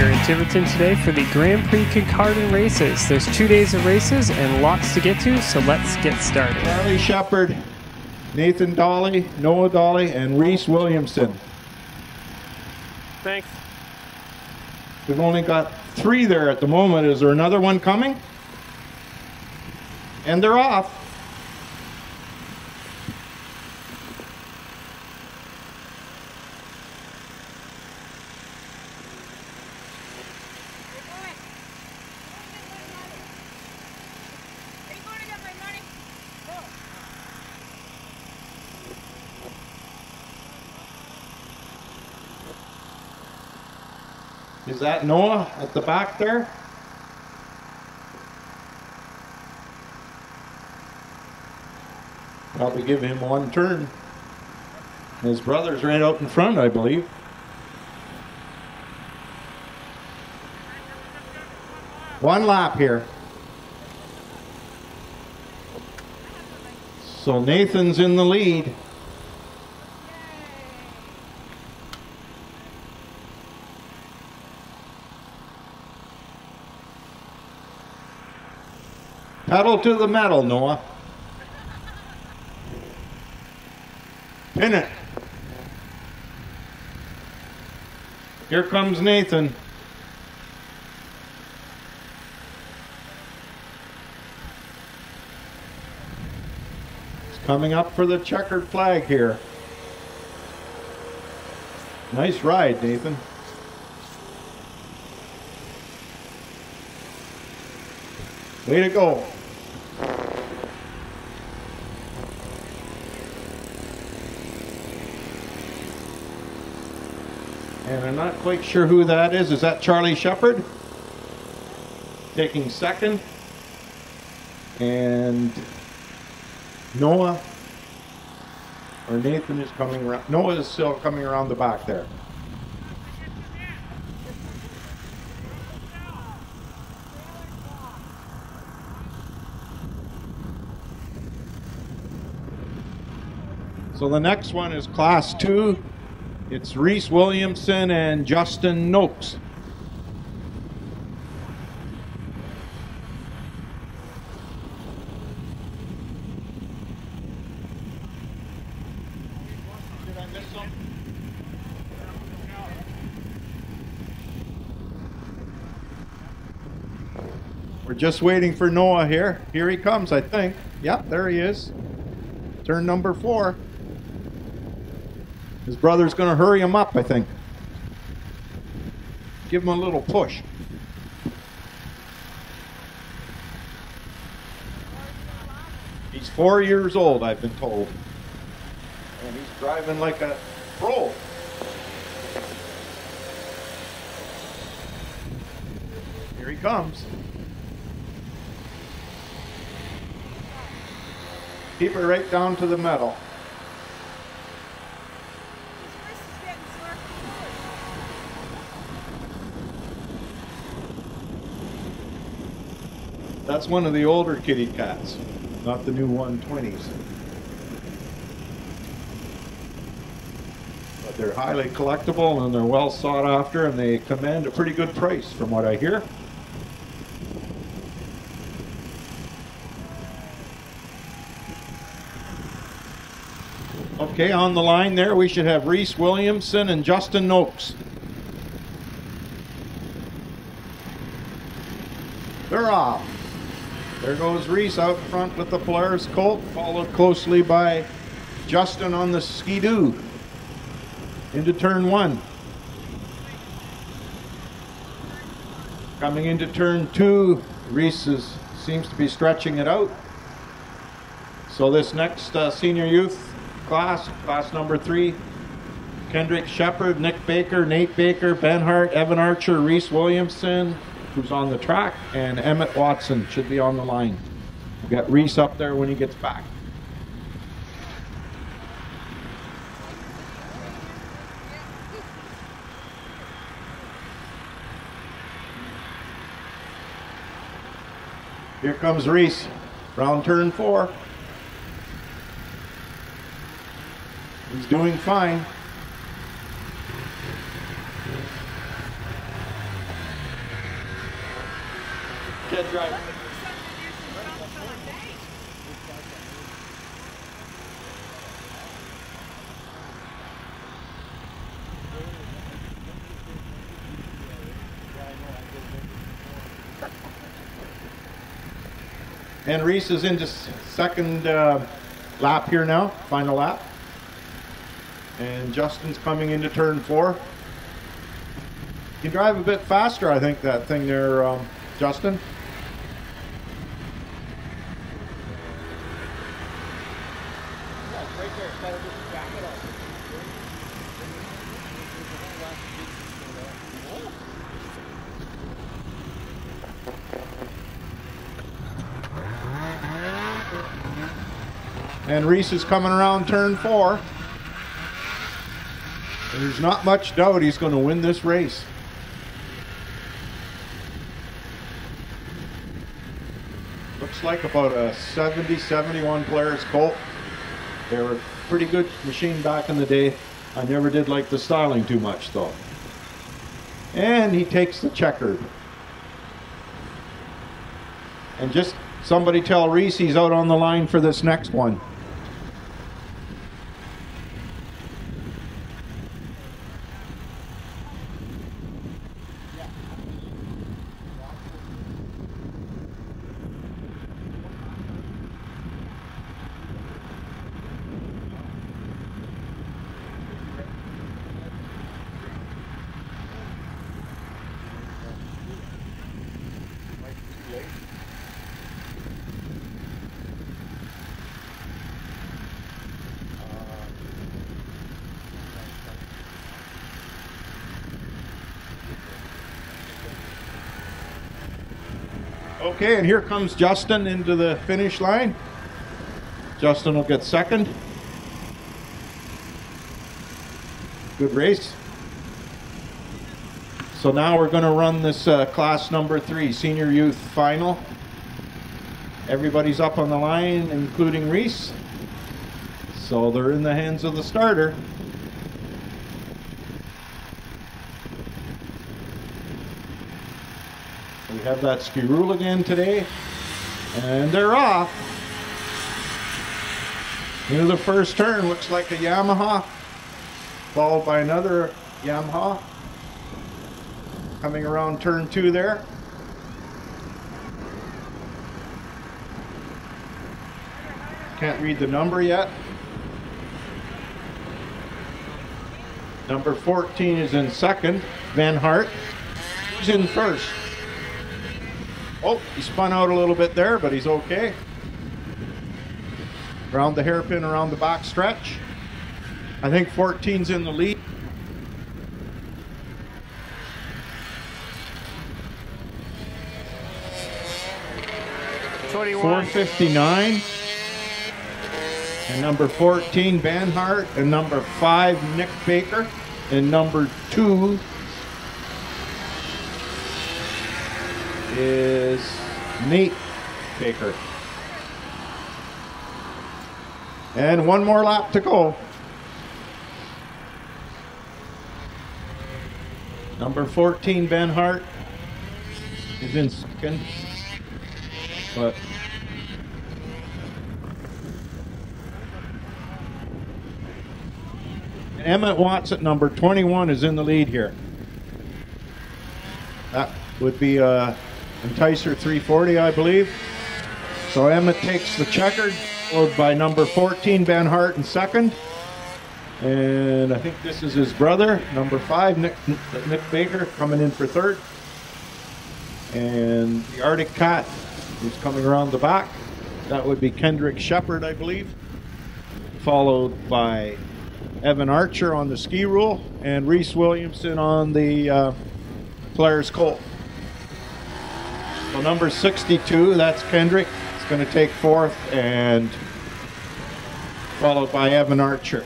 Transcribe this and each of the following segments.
here in Tiverton today for the Grand Prix Kincardine races. There's 2 days of races and lots to get to, so let's get started. Charlie Shepard, Nathan Dolly, Noah Dolly, and Reese Williamson. Thanks. We've only got 3 there at the moment. Is there another one coming? And they're off. Is that Noah at the back there? Probably give him one turn. His brother's right out in front, I believe. One lap here. So Nathan's in the lead. Pedal to the metal, Noah. Pin it. Here comes Nathan. He's coming up for the checkered flag here. Nice ride, Nathan. Way to go. And I'm not quite sure who that is. Is that Charlie Shepard? Taking second. And Noah, or Nathan is coming around. Noah is still coming around the back there. So the next one is Class 2. It's Reese Williamson and Justin Noakes. Did I miss some? We're just waiting for Noah here. Here he comes, I think. Yep, there he is. Turn number 4. His brother's going to hurry him up, I think. Give him a little push. He's 4 years old, I've been told. And he's driving like a pro. Here he comes. Keep it right down to the metal. That's one of the older kitty cats, not the new 120s. But they're highly collectible and they're well sought after, and they command a pretty good price from what I hear. Okay, on the line there we should have Reese Williamson and Justin Noakes. They're off. There goes Reese out front with the Polaris Colt, followed closely by Justin on the Ski-Doo into turn 1. Coming into turn 2, Reese seems to be stretching it out. So this next senior youth class number 3, Kendrick Shepard, Nick Baker, Nate Baker, Ben Hart, Evan Archer, Reese Williamson, who's on the track, and Emmett Watson should be on the line. We'll get Reese up there when he gets back. Here comes Reese, round turn 4. He's doing fine. Kid drive. And Reese is into second lap here now, final lap. And Justin's coming into turn 4. You can drive a bit faster, I think, that thing there, Justin. And Reese is coming around turn 4. There's not much doubt he's going to win this race. Looks like about a 70-71 Polaris Colt. They were a pretty good machine back in the day. I never did like the styling too much though. And he takes the checkered. And just somebody tell Reese he's out on the line for this next one. Okay, and here comes Justin into the finish line. Justin will get second. Good race. So now we're going to run this class number 3, senior youth final. Everybody's up on the line, including Reese. So they're in the hands of the starter. We have that ski rule again today, and they're off. Into the first turn, looks like a Yamaha, followed by another Yamaha. Coming around turn 2 there. Can't read the number yet. Number 14 is in second, Van Hart. Who's in first? Oh, he spun out a little bit there, but he's okay. Around the hairpin, around the back stretch. I think 14's in the lead. .459. And number 14, Van Hart. And number 5, Nick Baker. And number 2 is Nate Baker. And one more lap to go. Number 14, Ben Hart, is in second. But Emmett Watts at number 21 is in the lead here. That would be Enticer 340, I believe. So Emmett takes the checkered, followed by number 14, Ben Hart, in second. And I think this is his brother, number 5, Nick Baker, coming in for third. And the Arctic Cat, who's coming around the back. That would be Kendrick Shepard, I believe. Followed by Evan Archer on the ski rule, and Reese Williamson on the Polaris Colt. So number 62, that's Kendrick. It's going to take fourth, and followed by Evan Archer.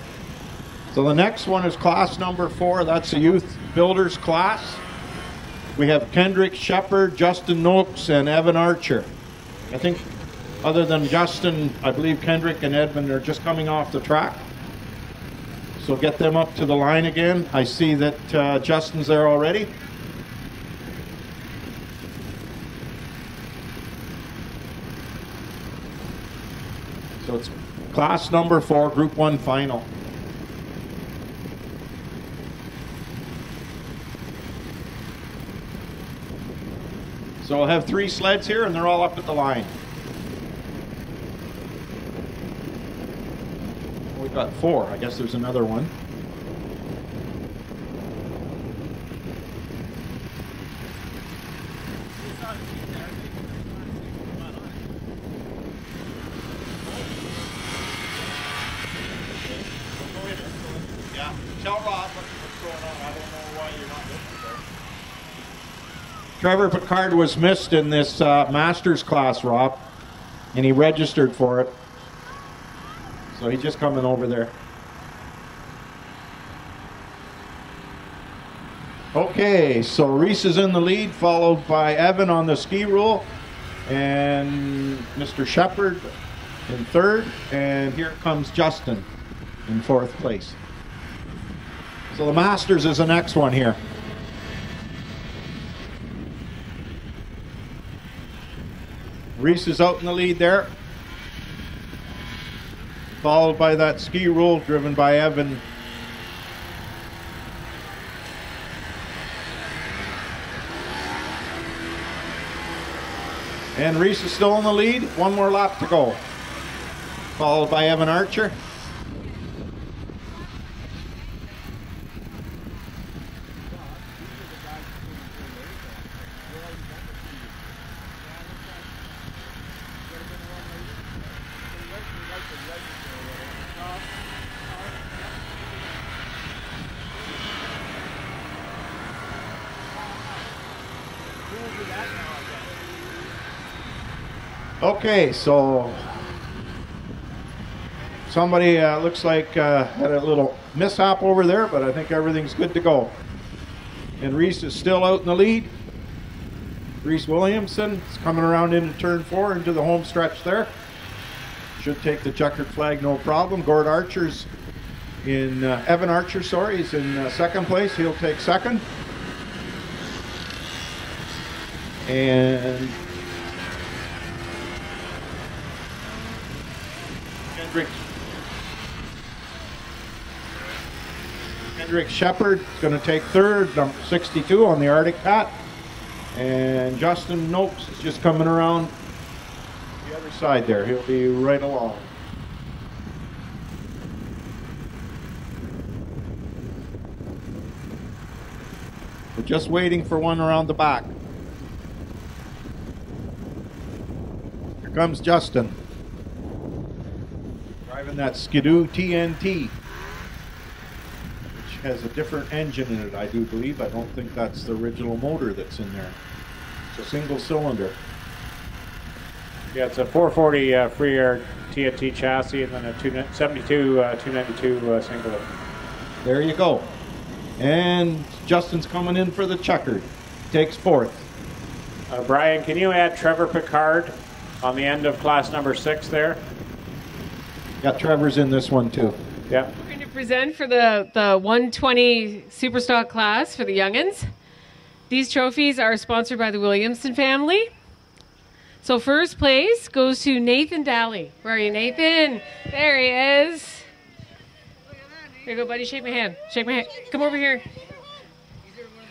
So the next one is class number 4. That's a youth builders class. We have Kendrick Shepard, Justin Noakes, and Evan Archer. I think other than Justin, I believe Kendrick and Edmund are just coming off the track. So get them up to the line again. I see that Justin's there already. So it's class number 4, Group 1 final. So I'll have 3 sleds here, and they're all up at the line. We've got 4. I guess there's another one. Yeah, tell Rob what's going on. I don't know why you're not listening there. Trevor Picard was missed in this master's class, Rob, and he registered for it. So he's just coming over there. Okay, so Reese is in the lead, followed by Evan on the ski rule, and Mr. Shepard in 3rd, and here comes Justin in 4th place. So the Masters is the next one here. Reese is out in the lead there, followed by that ski rule driven by Evan. And Reese is still in the lead. 1 more lap to go, followed by Evan Archer. Okay, so somebody looks like had a little mishap over there, but I think everything's good to go. And Reese is still out in the lead. Reese Williamson is coming around into turn 4 into the home stretch there. Should take the checkered flag no problem. Gord Archer's in, Evan Archer, sorry, is in 2nd place. He'll take 2nd. And Kendrick Shepard is going to take 3rd, number 62 on the Arctic Cat. And Justin Noakes is just coming around the other side there. He'll be right along. We're just waiting for one around the back. Here comes Justin. Driving that Skidoo TNT, which has a different engine in it, I do believe. I don't think that's the original motor that's in there. It's a single cylinder. Yeah, it's a 440 free air TNT chassis and then a 292 single. There you go. And Justin's coming in for the checkered. Takes 4th. Brian, can you add Trevor Picard on the end of class number 6 there? Got Trevor's in this one too. Yeah. We're going to present for the 120 Superstock class for the youngins. These trophies are sponsored by the Williamson family. So first place goes to Nathan Daly. Where are you, Nathan? There he is. Here you go, buddy. Shake my hand. Shake my hand. Come over here.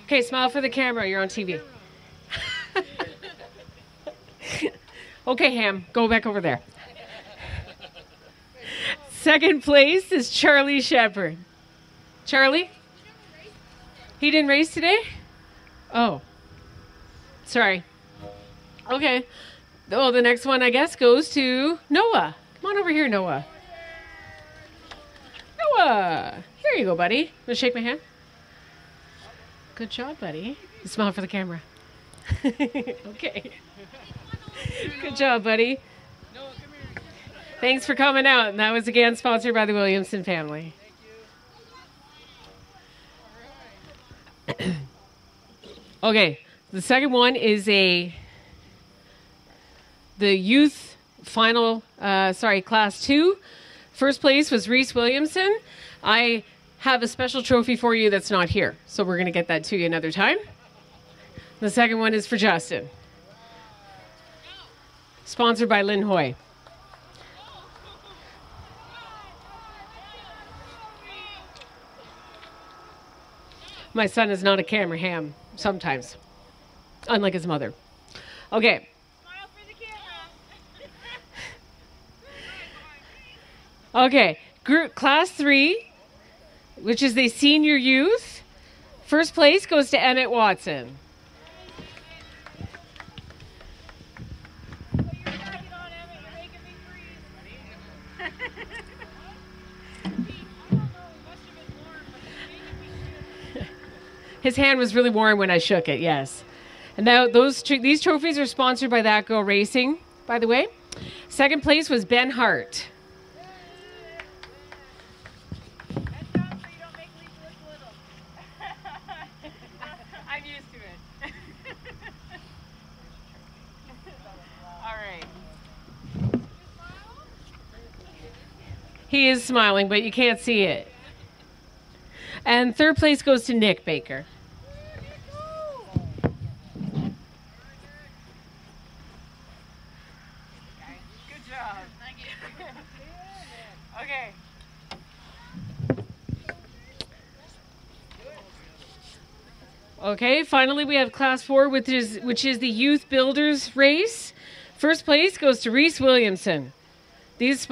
Okay, smile for the camera. You're on TV. Okay, Ham. Go back over there. 2nd place is Charlie Shepard. Charlie? He didn't race today? Oh. Sorry. Okay. Oh, the next one, I guess, goes to Noah. Come on over here, Noah. Noah! Here you go, buddy. Want to shake my hand? Good job, buddy. Smile for the camera. Okay. Good job, buddy. Thanks for coming out. And that was again sponsored by the Williamson family. Okay, the second one is the youth final, class 2. First place was Reese Williamson. I have a special trophy for you that's not here, so we're going to get that to you another time. The second one is for Justin. Sponsored by Lynn Hoy. My son is not a camera ham sometimes, unlike his mother. Okay. Smile for the camera. Okay. Group Class 3, which is the senior youth. First place goes to Emmett Watson. Put your jacket on, Emmett. You're making me freeze. I don't know. It must have been warm, but it's making me shiver. His hand was really warm when I shook it, yes. And now these trophies are sponsored by That Girl Racing, by the way. Second place was Ben Hart. Heads down so you don't make Lisa look little. I'm used to it. All right. He is smiling, but you can't see it. And third place goes to Nick Baker. Good job. Thank you. Okay. Okay, finally we have Class 4, which is the Youth Builders Race. First place goes to Reese Williamson. These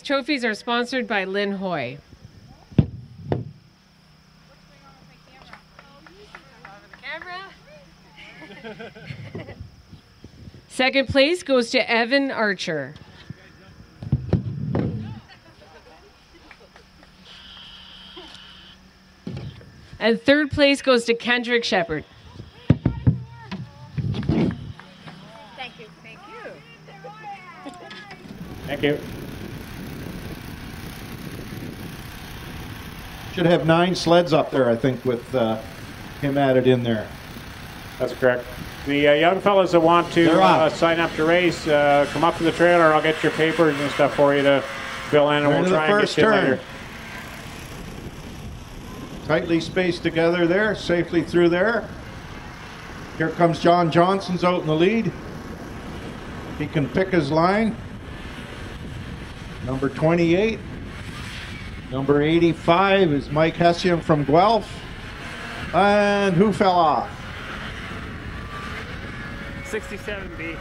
trophies are sponsored by Lynn Hoy. Second place goes to Evan Archer. And third place goes to Kendrick Shepard. Thank you. Thank you. Thank you. Should have 9 sleds up there, I think, with him added in there. That's correct. The young fellas that want to sign up to race, come up to the trailer. I'll get your papers and stuff for you to fill in, and we'll try and get you later. Tightly spaced together there, safely through there. Here comes John Johnson's out in the lead. He can pick his line. Number 28. Number 85 is Mike Hessian from Guelph. And who fell off? 67B.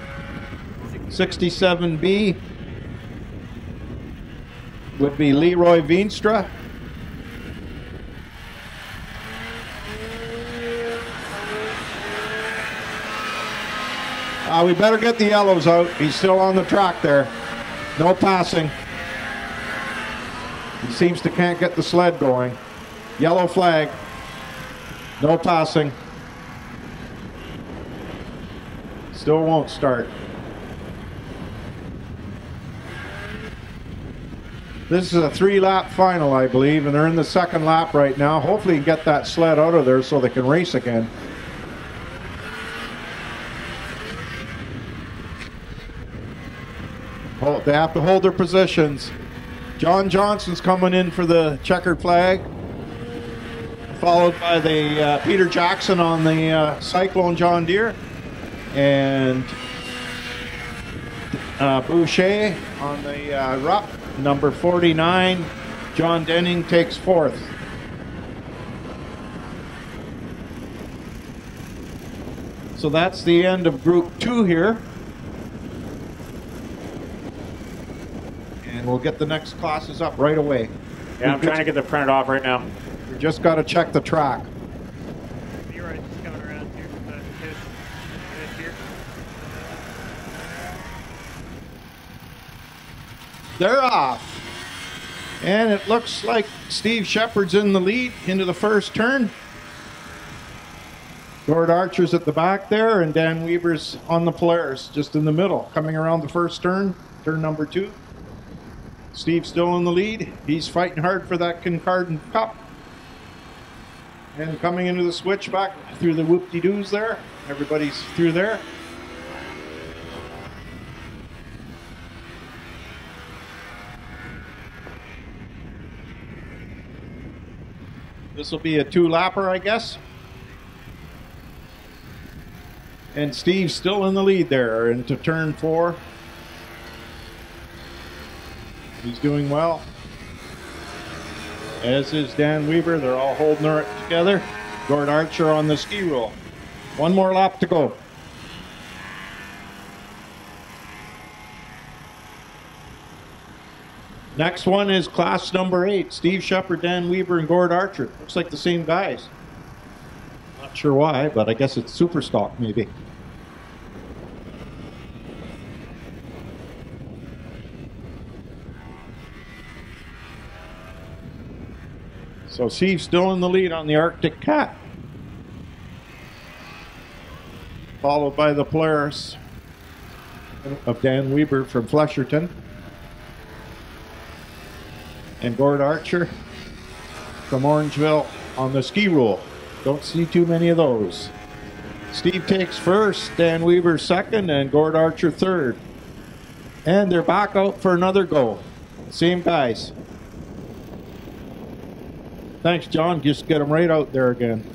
67B would be Leroy Veenstra. We better get the yellows out. He's still on the track there. No passing. He seems to can't get the sled going. Yellow flag. No passing. Still won't start. This is a 3-lap final, I believe, and they're in the second lap right now. Hopefully get that sled out of there so they can race again. Oh, they have to hold their positions. John Johnson's coming in for the checkered flag, followed by the Peter Jackson on the Cyclone John Deere, and Boucher on the Rupp. Number 49, John Denning, takes 4th. So that's the end of Group 2 here. And we'll get the next classes up right away. Yeah, I'm trying to get the printed off right now. We just got to check the track. You're right, just coming around here. Here. They're off. And it looks like Steve Shepard's in the lead into the first turn. Gord Archer's at the back there, and Dan Weaver's on the Polaris, just in the middle, coming around the first turn, turn number 2. Steve's still in the lead. He's fighting hard for that Kincardine Cup. And coming into the switchback through the whoop-de-doos there. Everybody's through there. This will be a 2-lapper, I guess. And Steve's still in the lead there into turn 4. He's doing well. as is Dan Weaver. They're all holding it together. Gord Archer on the ski roll. One more lap to go. Next one is class number 8. Steve Shepard, Dan Weaver, and Gord Archer. Looks like the same guys. Not sure why, but I guess it's super stock maybe. So Steve's still in the lead on the Arctic Cat. Followed by the Polaris of Dan Weaver from Flesherton. And Gord Archer from Orangeville on the ski roll. Don't see too many of those. Steve takes first, Dan Weaver second, and Gord Archer third. And they're back out for another go. Same guys. Thanks, John. Just get them right out there again.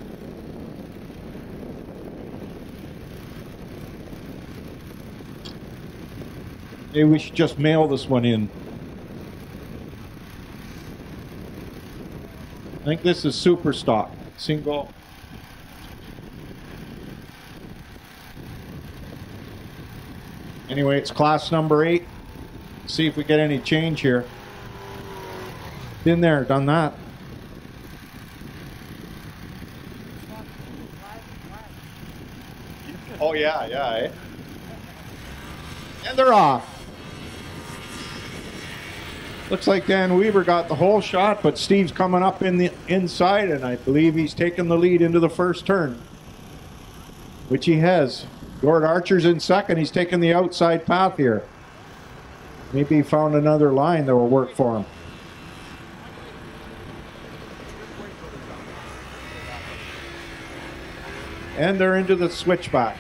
Maybe we should just mail this one in. I think this is super stock. Single. Anyway, it's class number 8. See if we get any change here. Been there, done that. Oh yeah, eh? And they're off. Looks like Dan Weaver got the whole shot, but Steve's coming up in the inside, and I believe he's taken the lead into the first turn, which he has. Gord Archer's in second. He's taking the outside path here. Maybe he found another line that will work for him. And they're into the switchback.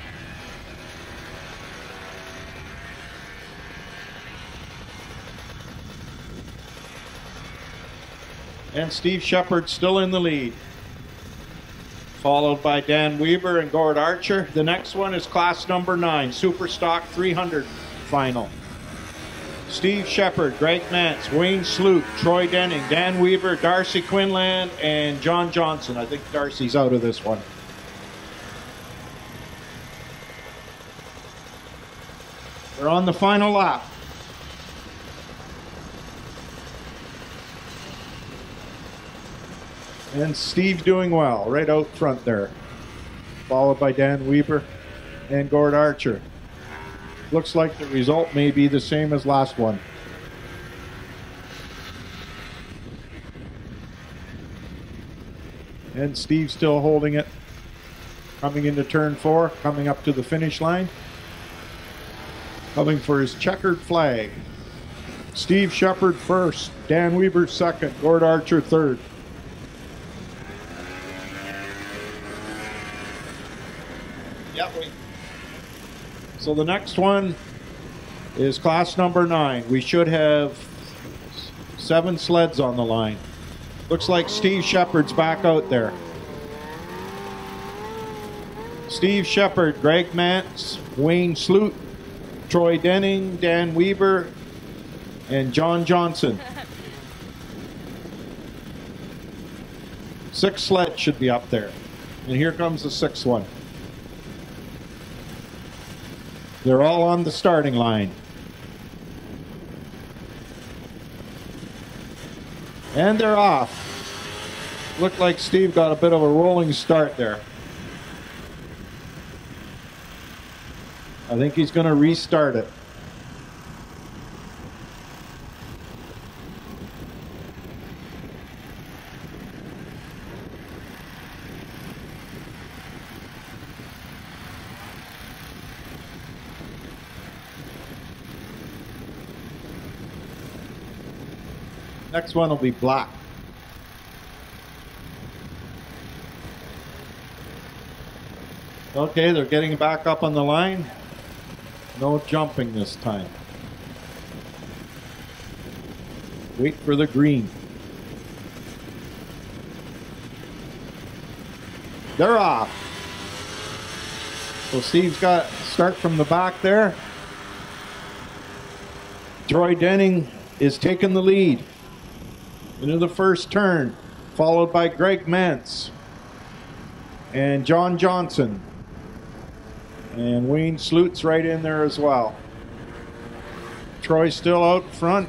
And Steve Shepard still in the lead. Followed by Dan Weaver and Gord Archer. The next one is class number 9, Super Stock 300 final. Steve Shepard, Greg Mance, Wayne Sloot, Troy Denning, Dan Weaver, Darcy Quinlan, and John Johnson. I think Darcy's out of this one. They're on the final lap. And Steve's doing well, right out front there. Followed by Dan Weaver and Gord Archer. Looks like the result may be the same as last one. And Steve's still holding it. Coming into turn 4, coming up to the finish line. Coming for his checkered flag. Steve Shepard first, Dan Weaver second, Gord Archer third. So the next one is class number 9. We should have 7 sleds on the line. Looks like Steve Shepard's back out there. Steve Shepard, Greg Mance, Wayne Sloot, Troy Denning, Dan Weaver, and John Johnson. 6 sleds should be up there. And here comes the 6th one. They're all on the starting line. And they're off. Looked like Steve got a bit of a rolling start there. I think he's going to restart it. Next one will be black. Okay, they're getting back up on the line. No jumping this time. Wait for the green. They're off. So Steve's got to start from the back there. Troy Denning is taking the lead. into the first turn, followed by Greg Mantz and John Johnson. And Wayne Slut's right in there as well. Troy's still out front,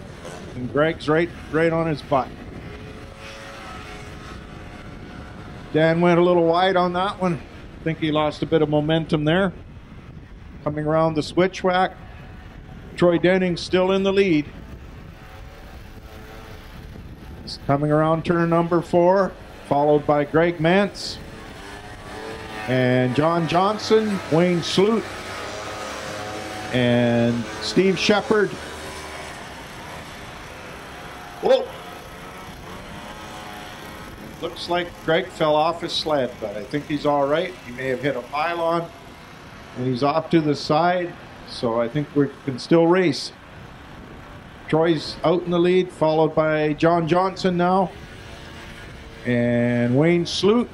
and Greg's right on his butt. Dan went a little wide on that one. I think he lost a bit of momentum there. Coming around the switchback, Troy Denning still in the lead. He's coming around turn number 4, followed by Greg Mantz and John Johnson, Wayne Slut, and Steve Shepard. Whoa! Looks like Greg fell off his sled, but I think he's all right. He may have hit a pylon, and he's off to the side, so I think we can still race. Troy's out in the lead, followed by John Johnson now, and Wayne Slut,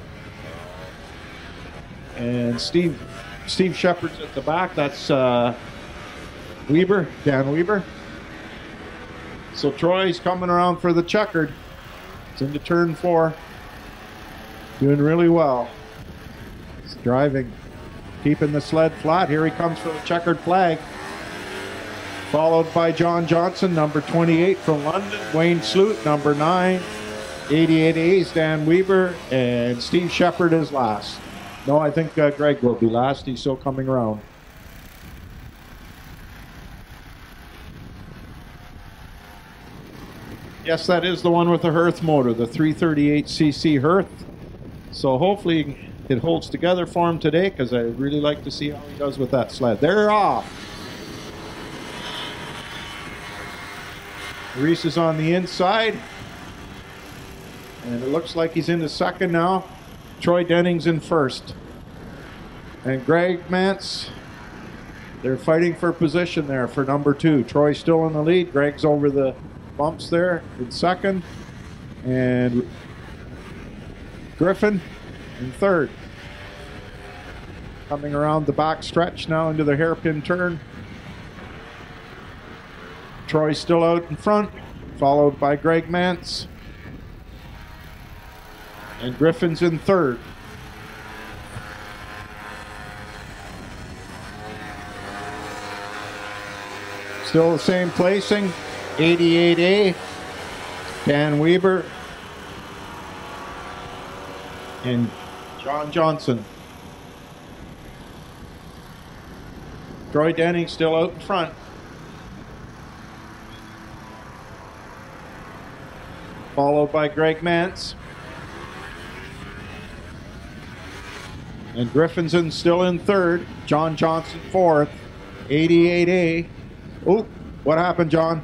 and Steve Shepard's at the back. That's Dan Weber. So Troy's coming around for the checkered. It's into turn 4. Doing really well. He's driving, keeping the sled flat. Here he comes for the checkered flag. Followed by John Johnson, number 28 from London. Wayne Slut, number 9. 88A's Dan Weber, and Steve Shepard is last. No, I think Greg will be last. He's still coming around. Yes, that is the one with the Hearth motor, the 338cc Hearth. So hopefully it holds together for him today, because I really like to see how he does with that sled. They're off. Reese is on the inside. And it looks like he's into second now. Troy Denning's in first. And Greg Mantz, they're fighting for position there for number 2. Troy's still in the lead. Greg's over the bumps there in second. And Griffin in third. Coming around the back stretch now into the hairpin turn. Troy's still out in front, followed by Greg Mantz. And Griffin's in third. Still the same placing. 88A, Dan Weber, and John Johnson. Troy Denning still out in front. Followed by Greg Mantz. And Griffinson still in third. John Johnson fourth. 88A. Oh, what happened, John?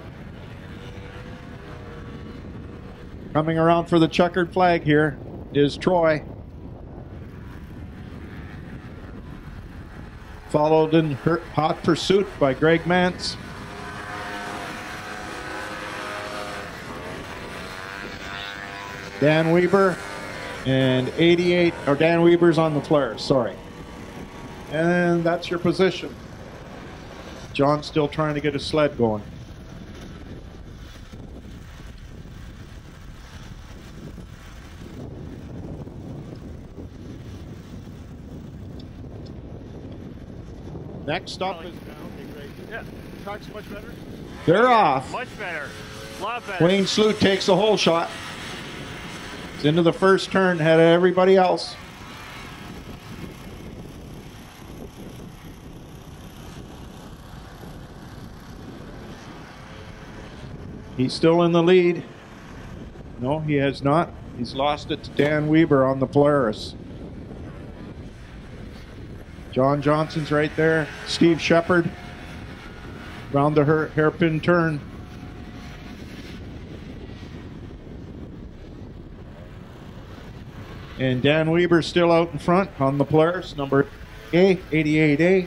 Coming around for the checkered flag here is Troy. Followed in hot pursuit by Greg Mantz. Dan Weber and 88, or Dan Weber's on the Polaris, sorry. And that's your position. John's still trying to get his sled going. Next up is yeah, truck's much better. They're off. Much better. A lot better. Wayne Slut takes the whole shot. It's into the first turn ahead of everybody else. He's still in the lead. No, he has not. He's lost it to Dan Weber on the Polaris. John Johnson's right there. Steve Shepard around the hairpin turn. And Dan Weber still out in front on the Polaris, number 88A.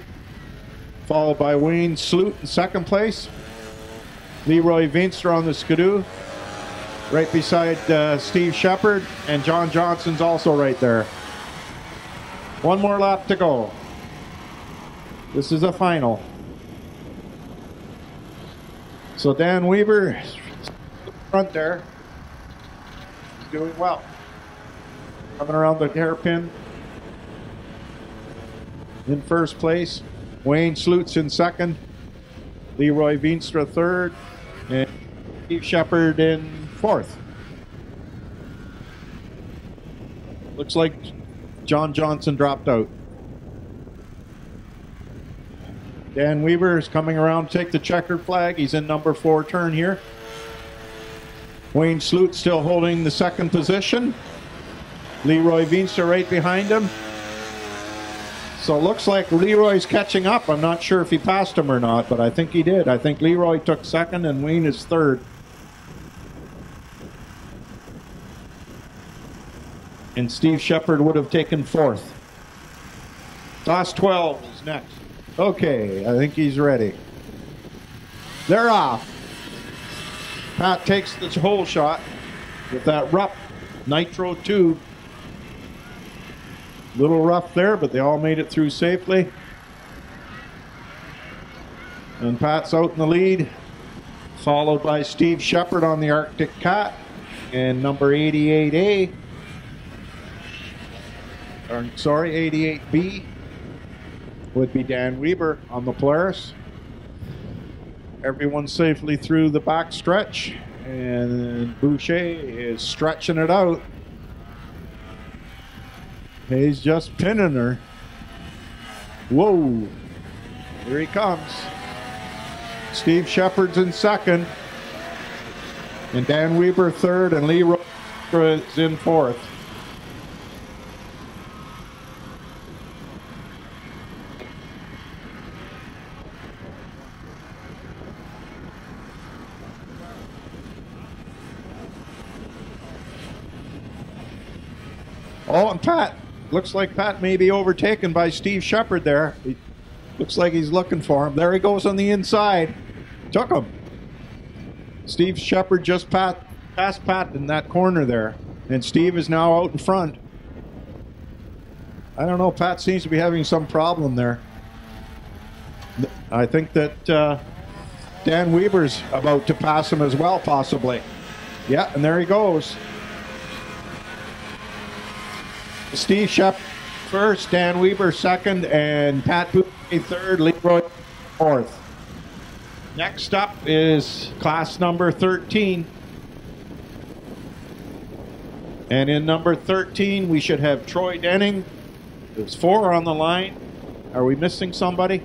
Followed by Wayne Slut in second place. Leroy Veenster on the Skidoo. Right beside Steve Shepard. And John Johnson's also right there. One more lap to go. This is a final. So Dan Weber front there. doing well. Coming around the hairpin. In first place, Wayne Slutz in second, Leroy Veenstra third, and Steve Shepard in fourth. Looks like John Johnson dropped out. Dan Weaver is coming around to take the checkered flag. He's in number 4 turn here. Wayne Slutz still holding the second position. Leroy Veenstra right behind him. So it looks like Leroy's catching up. I'm not sure if he passed him or not, but I think he did. I think Leroy took second and Wayne is third. And Steve Shepard would have taken fourth. Class 12 is next. Okay, I think he's ready. They're off. Pat takes the hole shot with that rough nitro tube. Little rough there, but they all made it through safely. And Pat's out in the lead, followed by Steve Shepard on the Arctic Cat and number 88A. Or, sorry, 88B would be Dan Weber on the Polaris. Everyone's safely through the back stretch, and Boucher is stretching it out. He's just pinning her. Whoa. Here he comes. Steve Shepard's in second. And Dan Weber third. And Leroy is in fourth. Oh, and Pat. Looks like Pat may be overtaken by Steve Shepard there. He looks like he's looking for him. There he goes on the inside. Took him. Steve Shepard just passed Pat in that corner there. And Steve is now out in front. I don't know. Pat seems to be having some problem there. I think that Dan Weber's about to pass him as well, possibly. Yeah, and there he goes. Steve Shepard first, Dan Weber second, and Pat Boucher third, Leroy fourth. Next up is class number 13. And in number 13, we should have Troy Denning. There's 4 on the line. Are we missing somebody?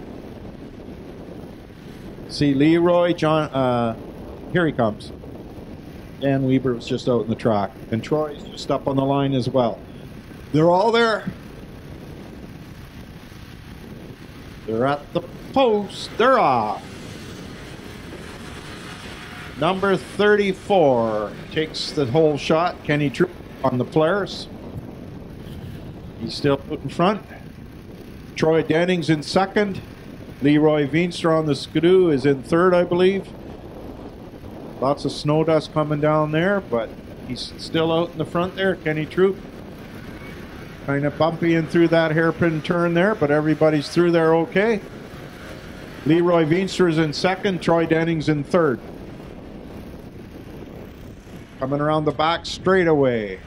See, Leroy, John, here he comes. Dan Weber was just out in the track. And Troy's just up on the line as well. They're all there. They're at the post. They're off. Number 34 takes the whole shot. Kenny Troop on the Polaris. He's still out in front. Troy Denning's in second. Leroy Veenstra on the Skidoo is in third, I believe. Lots of snow dust coming down there, but he's still out in the front there. Kenny Troop. Kind of bumpy in through that hairpin turn there, but everybody's through there okay. Leroy Veenstra's in second. Troy Denning's in third. Coming around the back straightaway.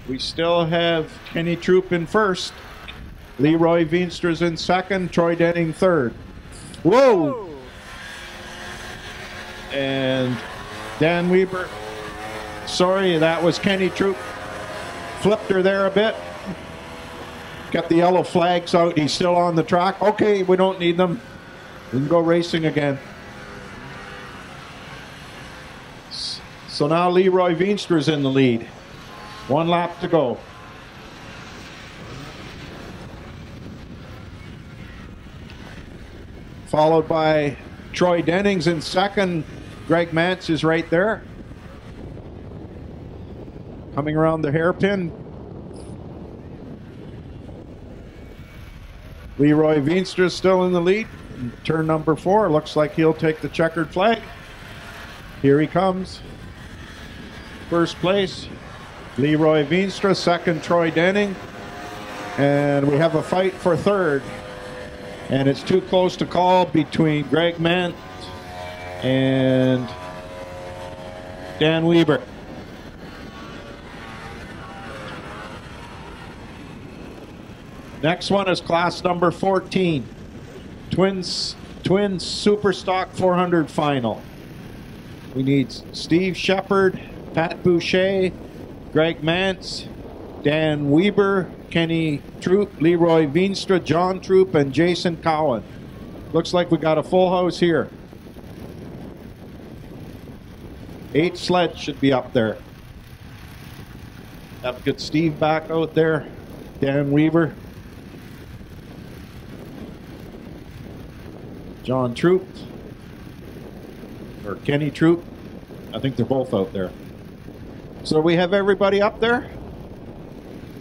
We still have Kenny Troop in first. Leroy Veenstra's in second. Troy Denning third. Whoa! And Dan Weber. Sorry, that was Kenny Troop. Flipped her there a bit. Got the yellow flags out. He's still on the track. Okay, we don't need them. We can go racing again. So now Leroy Veenstra's in the lead. 1 lap to go. Followed by Troy Dennings in second. Greg Mance is right there. Coming around the hairpin. Leroy Veenstra still in the lead. Turn number 4. Looks like he'll take the checkered flag. Here he comes. First place, Leroy Veenstra. Second, Troy Denning. And we have a fight for third. And it's too close to call between Greg Mance and Dan Weber. Next one is class number 14. Twins Super Stock 400 final. We need Steve Shepard, Pat Boucher, Greg Mance, Dan Weber, Kenny Troop, Leroy Veenstra, John Troop, and Jason Cowan. Looks like we got a full house here. 8 sleds should be up there. Have got Steve back out there, Dan Weber, John Troop, or Kenny Troop. I think they're both out there. So we have everybody up there?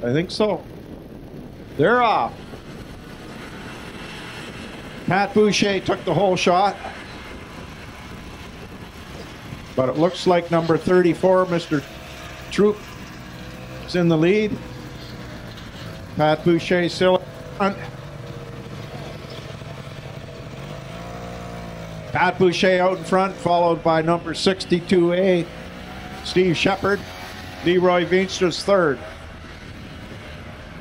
I think so. They're off. Pat Boucher took the whole shot. But it looks like number 34, Mr. Troop, is in the lead. Pat Boucher still in front. Pat Boucher out in front, followed by number 62A, Steve Shepard. Leroy Veenstra's third.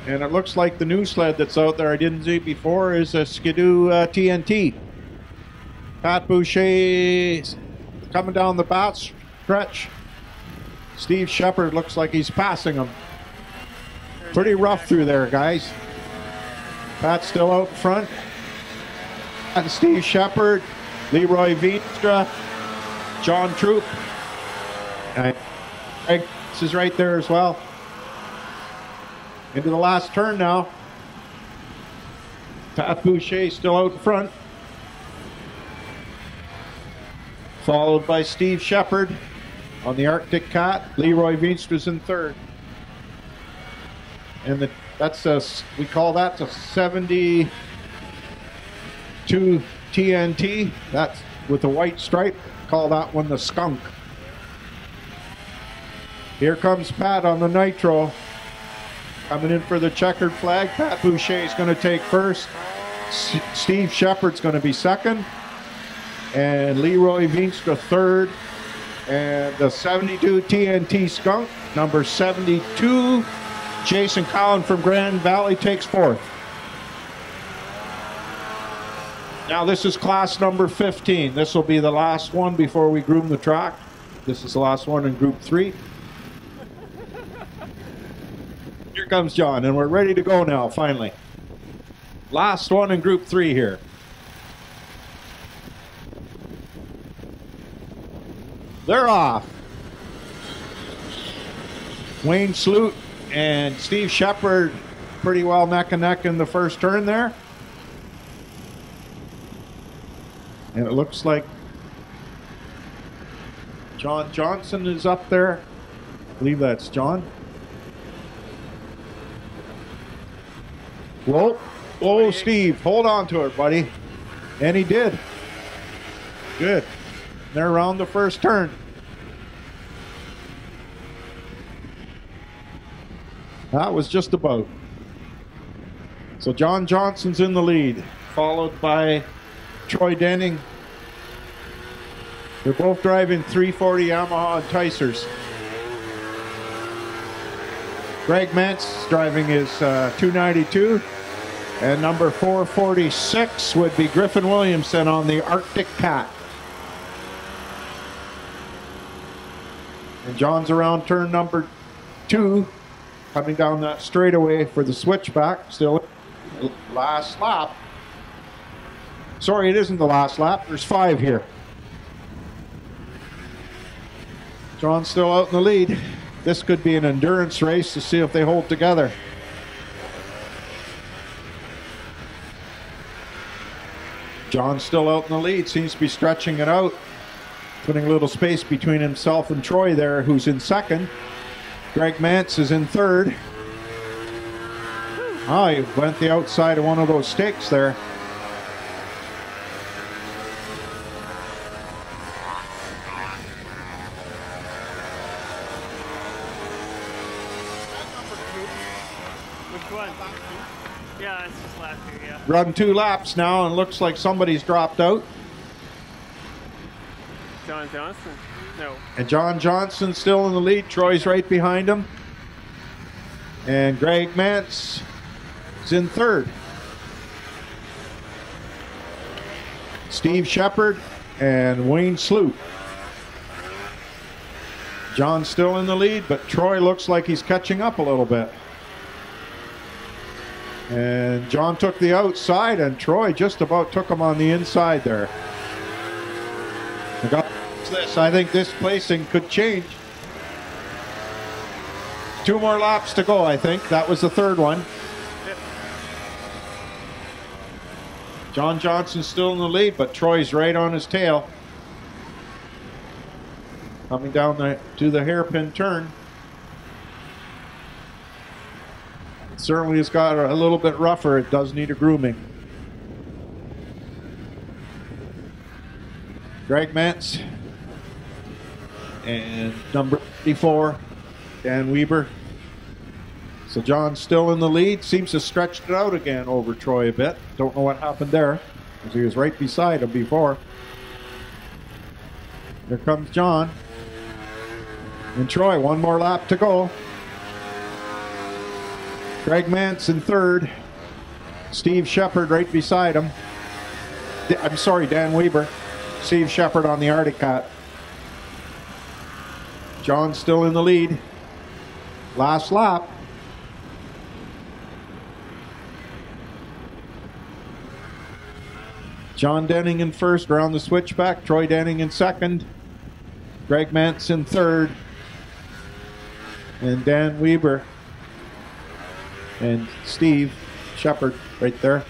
And it looks like the new sled that's out there I didn't see before is a Skidoo TNT. Pat Boucher coming down the back stretch. Steve Shepard looks like he's passing him. Pretty rough through there, guys. Pat's still out in front. And Steve Shepard, Leroy Veenstra, John Troop. And Greg is right there as well. Into the last turn now. Pat Boucher still out in front. Followed by Steve Shepard on the Arctic Cat. Leroy Veenstra's in third. And we call that the 72 TNT. That's with the white stripe. Call that one the Skunk. Here comes Pat on the Nitro. Coming in for the checkered flag. Pat Boucher is going to take first. Steve Shepard's going to be second. And Leroy Veenstra third. And the 72 TNT Skunk, number 72, Jason Cowan from Grand Valley, takes fourth. Now this is class number 15. This will be the last one before we groom the track. This is the last one in group 3. Here comes John, and we're ready to go now, finally. Last one in group 3 here. They're off. Wayne Sloot and Steve Shepard pretty well neck and neck in the first turn there. And it looks like John Johnson is up there. I believe that's John. Whoa, whoa, Steve, hold on to it, buddy. And he did. Good. They're around the first turn. That was just about. So John Johnson's in the lead, followed by Troy Denning. They're both driving 340 Yamaha Enticers. Greg Mance driving his 292. And number 446 would be Griffin Williamson on the Arctic Cat. And John's around turn number 2, coming down that straightaway for the switchback. Still last lap. Sorry, it isn't the last lap. There's 5 here. John's still out in the lead. This could be an endurance race to see if they hold together. John's still out in the lead. Seems to be stretching it out. Putting a little space between himself and Troy there, who's in second. Greg Mance is in third. Oh, he went the outside of one of those stakes there. Which one? Yeah, it's just last year, yeah. Run 2 laps now, and looks like somebody's dropped out. John Johnson? No. And John Johnson's still in the lead. Troy's right behind him. And Greg Mance is in third. Steve Shepard and Wayne Sloop. John's still in the lead, but Troy looks like he's catching up a little bit. And John took the outside, and Troy just about took him on the inside there. I think this placing could change. 2 more laps to go, I think. That was the third one. John Johnson's still in the lead, but Troy's right on his tail. Coming down to the hairpin turn. It certainly has got a little bit rougher. It does need a grooming. Greg Mance and number 34, Dan Weber. So John's still in the lead. Seems to stretch it out again over Troy a bit. Don't know what happened there, because he was right beside him before. Here comes John. And Troy, 1 more lap to go. Greg Mance in third. Steve Shepard right beside him. I'm sorry, Dan Weber. Steve Shepard on the Arctic Cat. John's still in the lead. Last lap. John Denning in first around the switchback. Troy Denning in second. Greg Mance in third. And Dan Weber and Steve Shepard right there.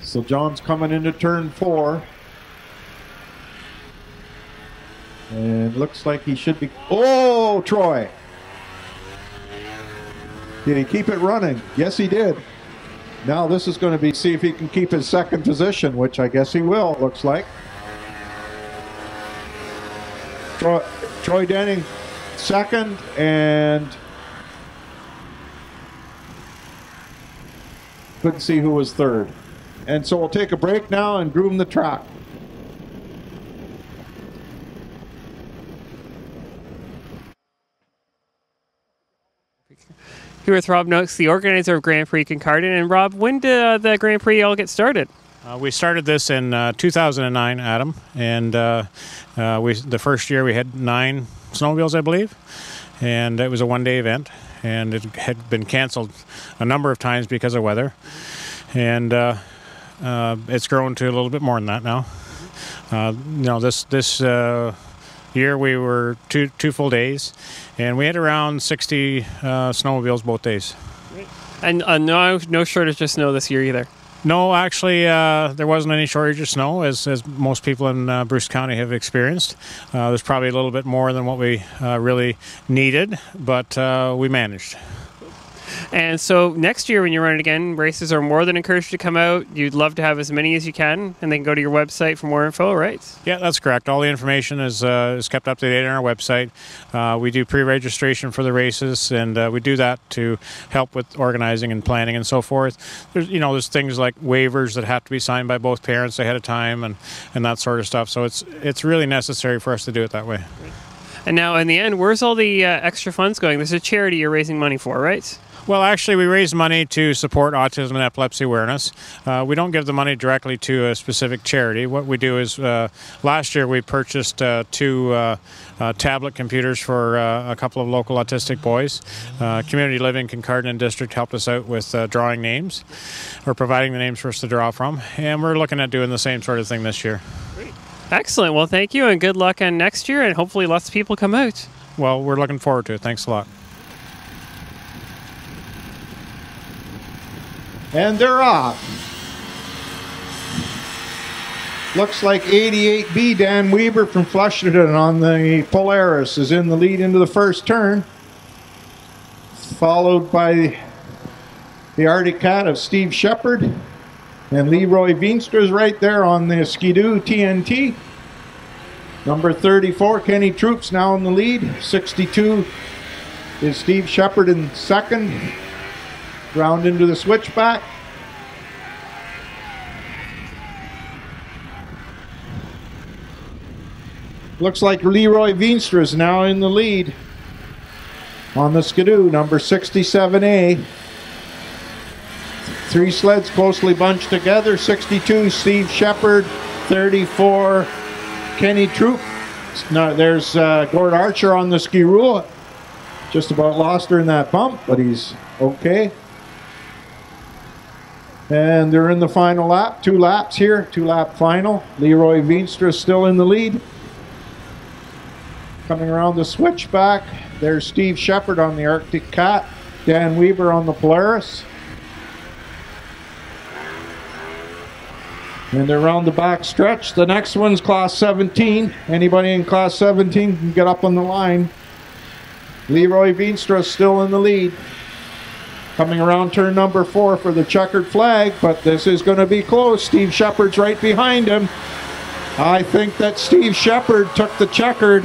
So John's coming into turn 4. And looks like he should be... Oh, Troy! Did he keep it running? Yes, he did. Now this is going to be see if he can keep his second position, which I guess he will, looks like. Troy Denning second, and couldn't see who was third. And so we'll take a break now and groom the track. Here with Rob Noakes, the organizer of Grand Prix Kincardine. And Rob, when did the Grand Prix all get started? We started this in 2009, Adam, and the first year we had 9 snowmobiles, I believe, and it was a one-day event, and it had been canceled a number of times because of weather, and it's grown to a little bit more than that now. This year we were two full days, and we had around 60 snowmobiles both days. And no shortage of snow this year either. No, actually, there wasn't any shortage of snow, as most people in Bruce County have experienced. There's probably a little bit more than what we really needed, but we managed. And so next year when you run it again, races are more than encouraged to come out. You'd love to have as many as you can, and they can go to your website for more info, right? Yeah, that's correct. All the information is kept up to date on our website. We do pre-registration for the races, and we do that to help with organizing and planning and so forth. There's things like waivers that have to be signed by both parents ahead of time and that sort of stuff. So it's really necessary for us to do it that way. And now in the end, where's all the extra funds going? There's a charity you're raising money for, right? Well, actually, we raise money to support autism and epilepsy awareness. We don't give the money directly to a specific charity. What we do is, last year we purchased 2 tablet computers for a couple of local autistic boys. Community Living Kincardine District helped us out with drawing names, or providing the names for us to draw from, and we're looking at doing the same sort of thing this year. Great. Excellent. Well, thank you, and good luck on next year, and hopefully lots of people come out. Well, we're looking forward to it. Thanks a lot. And they're off. Looks like 88B Dan Weber from Flusherton on the Polaris is in the lead into the first turn, followed by the Arctic Cat of Steve Shepard, and Leroy Veenstra's right there on the Skidoo TNT. Number 34, Kenny Troops now in the lead. 62 is Steve Shepard in second. Round into the switchback. Looks like Leroy Veenstra is now in the lead. On the skidoo, number 67A. 3 sleds closely bunched together. 62, Steve Shepard. 34, Kenny Troop. Now there's Gord Archer on the ski rule. Just about lost her in that bump, but he's okay. And they're in the final lap. 2 laps here, 2-lap final. Leroy Veenstra still in the lead. Coming around the switchback, there's Steve Shepard on the Arctic Cat. Dan Weber on the Polaris. And they're around the back stretch. The next one's class 17. Anybody in class 17 can get up on the line. Leroy Veenstra still in the lead. Coming around turn number 4 for the checkered flag, but this is going to be close. Steve Shepard's right behind him. I think that Steve Shepard took the checkered.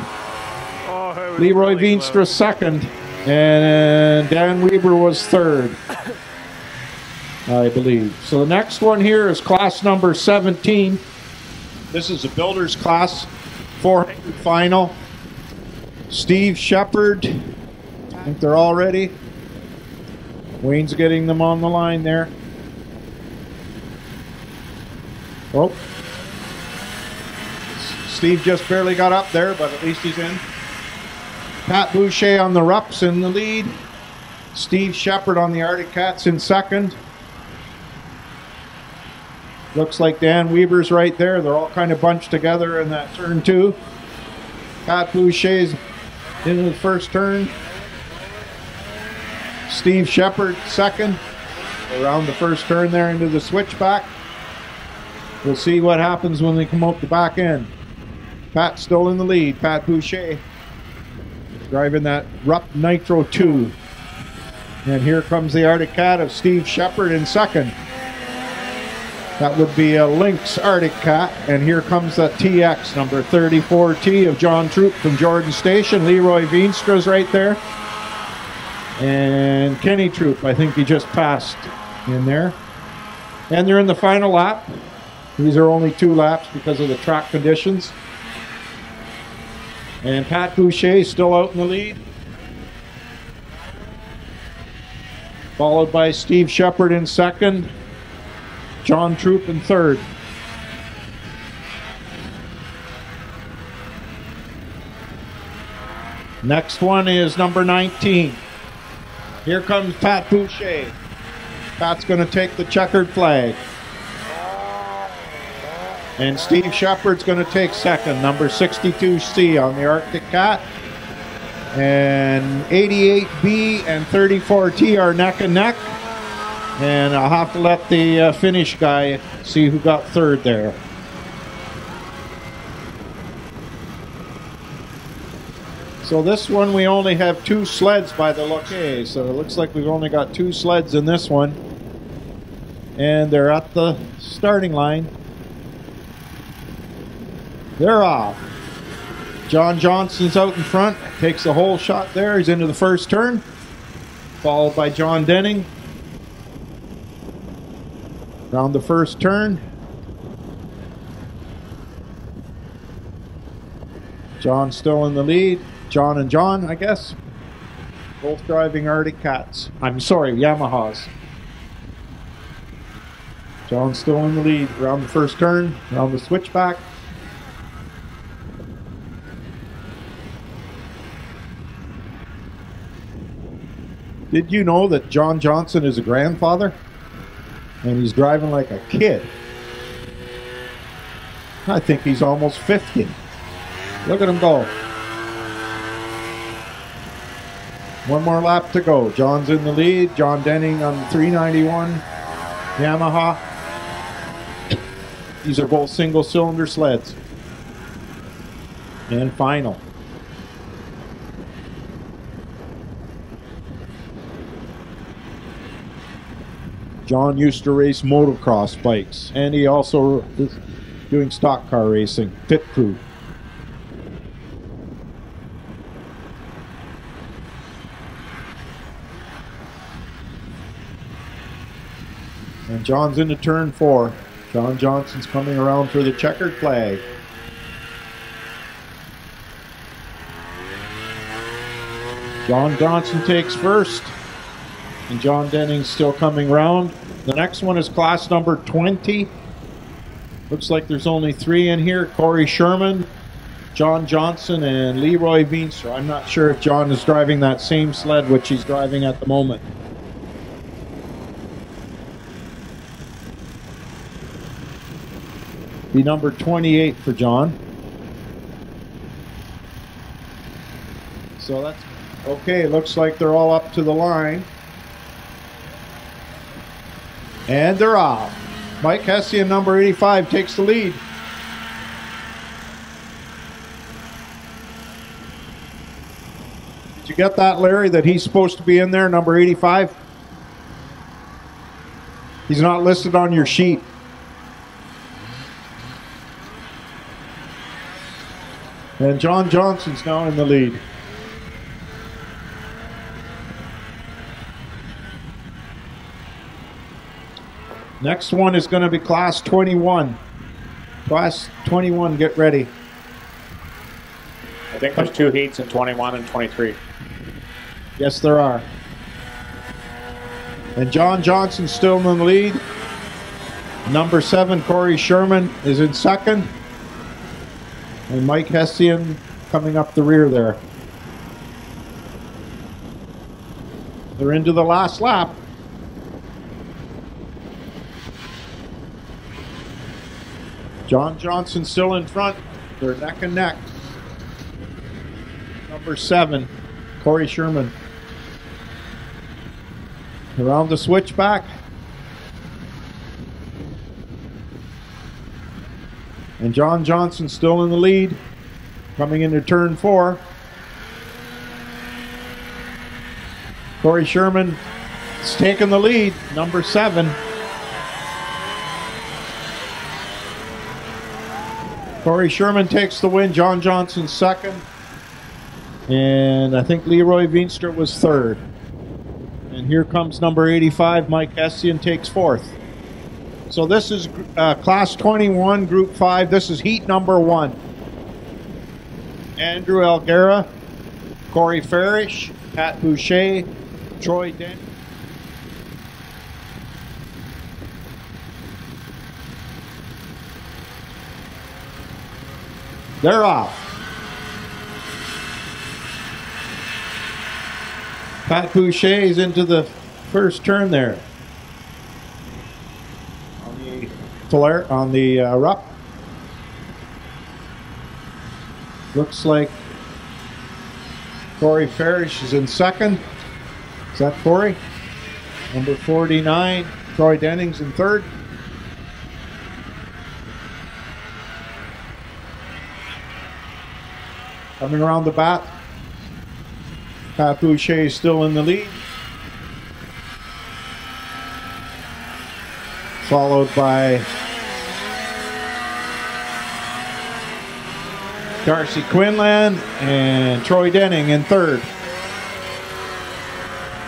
Leroy really Veenstra second, and Dan Weber was third, I believe. So the next one here is class number 17. This is a builder's class 400 final. Steve Shepard, I think they're all ready. Wayne's getting them on the line there. Oh, Steve just barely got up there, but at least he's in. Pat Boucher on the Rups in the lead. Steve Shepard on the Arctic Cats in second. Looks like Dan Weber's right there. They're all kind of bunched together in that turn 2. Pat Boucher's into the first turn. Steve Shepard second. Around the first turn there into the switchback. We'll see what happens when they come out the back end. Pat's still in the lead. Pat Boucher driving that Rupp Nitro 2. And here comes the Arctic Cat of Steve Shepard in second. That would be a Lynx Arctic Cat. And here comes the TX number 34T of John Troop from Jordan Station. Leroy Veenstra's right there. And Kenny Troop, I think he just passed in there. And they're in the final lap. These are only 2 laps because of the track conditions. And Pat Boucher still out in the lead. Followed by Steve Shepard in second. John Troop in third. Next one is number 19. Here comes Pat Boucher. Pat's going to take the checkered flag. And Steve Shepard's going to take second, number 62C on the Arctic Cat. And 88B and 34T are neck and neck. And I'll have to let the finish guy see who got third there. So this one we only have 2 sleds by the look. So it looks like we've only got 2 sleds in this one. And they're at the starting line. They're off. John Johnson's out in front. Takes the whole shot there. He's into the first turn. Followed by John Denning. Around the first turn. John still in the lead. John and John, I guess. Both driving Arctic Cats. I'm sorry, Yamahas. John's still in the lead. Around the first turn. Around the switchback. Did you know that John Johnson is a grandfather? And he's driving like a kid. I think he's almost 50. Look at him go. One more lap to go. John's in the lead. John Denning on the 391 Yamaha. These are both single-cylinder sleds. And final. John used to race motocross bikes, and he also is doing stock car racing, pit crew. And John's into turn 4. John Johnson's coming around for the checkered flag. John Johnson takes first, and John Denning's still coming round. The next one is class number 20. Looks like there's only 3 in here. Corey Sherman, John Johnson, and Leroy Veenstra. I'm not sure if John is driving that same sled which he's driving at the moment. Be number 28 for John. So that's okay. Looks like they're all up to the line. And they're off. Mike Hessian, number 85, takes the lead. Did you get that, Larry, that he's supposed to be in there, number 85? He's not listed on your sheet. And John Johnson's now in the lead. Next one is going to be class 21. Class 21, get ready. I think there's 2 heats in 21 and 23. Yes, there are. And John Johnson's still in the lead. Number 7, Corey Sherman, is in second. And Mike Hessian coming up the rear there. They're into the last lap. John Johnson still in front. They're neck and neck. Number 7, Corey Sherman. Around the switchback. And John Johnson still in the lead. Coming into turn 4. Corey Sherman is taking the lead. Number 7. Corey Sherman takes the win. John Johnson second. And I think Leroy Veenstra was third. And here comes number 85, Mike Hessian, takes fourth. So this is class 21, group 5. This is heat number 1. Andrew Elguera, Corey Farish, Pat Boucher, Troy Dent. They're off. Pat Boucher is into the first turn there. On the ruck. Looks like Corey Farish is in second. Is that Corey? Number 49, Troy Dennings in third. Coming around the back, Pat Boucher is still in the lead. Followed by Darcy Quinlan and Troy Denning in third.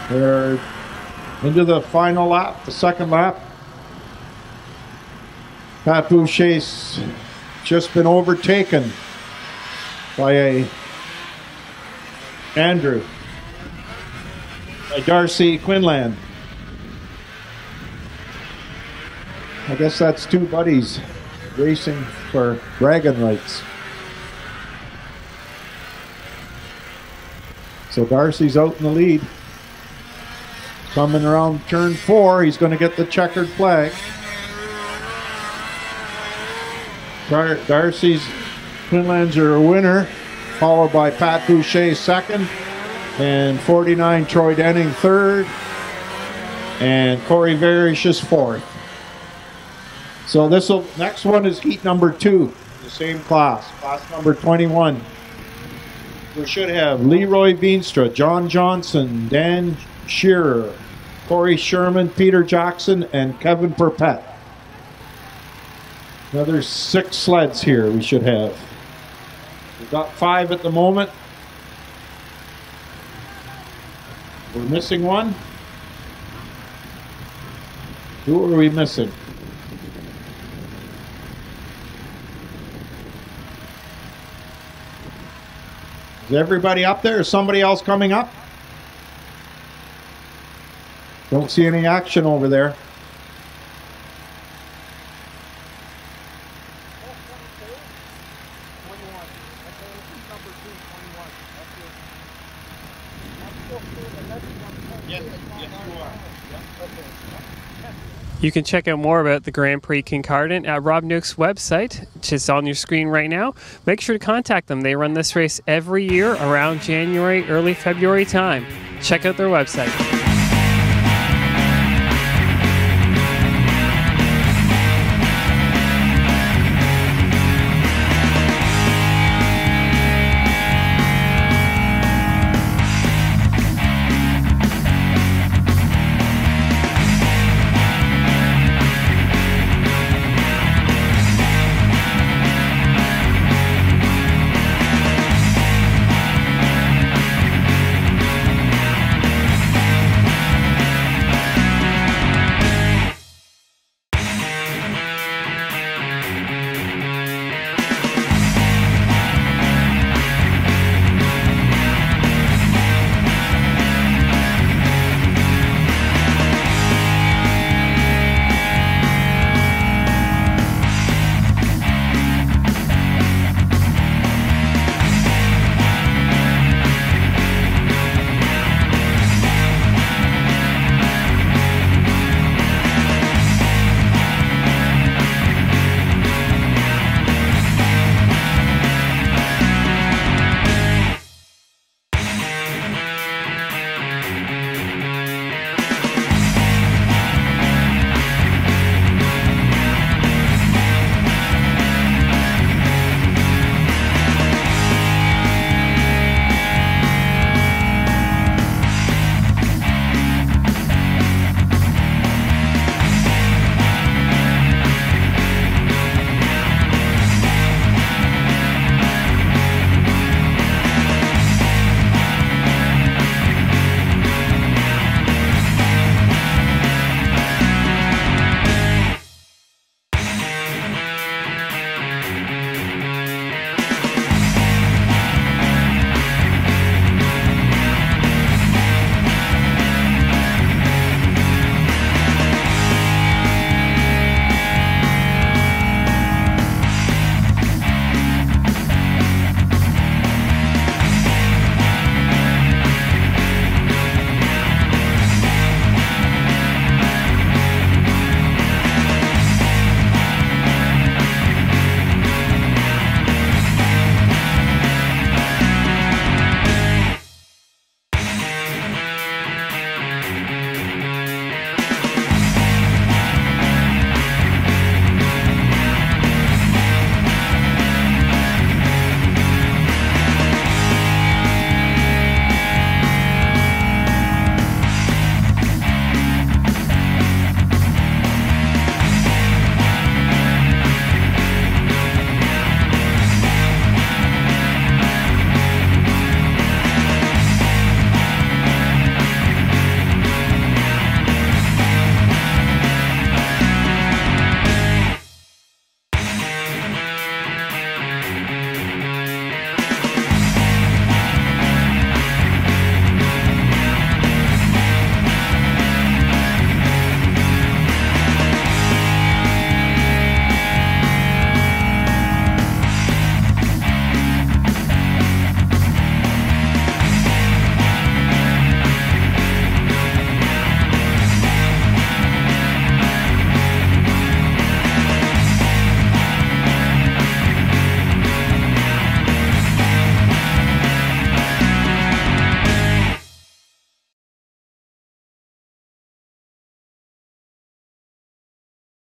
They're into the final lap, the second lap. Pat Boucher's just been overtaken by Darcy Quinlan. I guess that's 2 buddies racing for bragging rights. So Darcy's out in the lead. Coming around turn 4, he's going to get the checkered flag. Darcy's Quinlan's are a winner, followed by Pat Boucher second, and 49 Troy Denning third, and Corey Varish is fourth. So next one is heat number 2, the same class number 21. We should have Leroy Veenstra, John Johnson, Dan Shearer, Corey Sherman, Peter Jackson, and Kevin Perpet. Another 6 sleds here we should have. We've got 5 at the moment. We're missing one. Who are we missing? Is everybody up there? Is somebody else coming up? Don't see any action over there. You can check out more about the Grand Prix Kincardine at Rob Noakes' website, which is on your screen right now. Make sure to contact them. They run this race every year around January, early February time. Check out their website.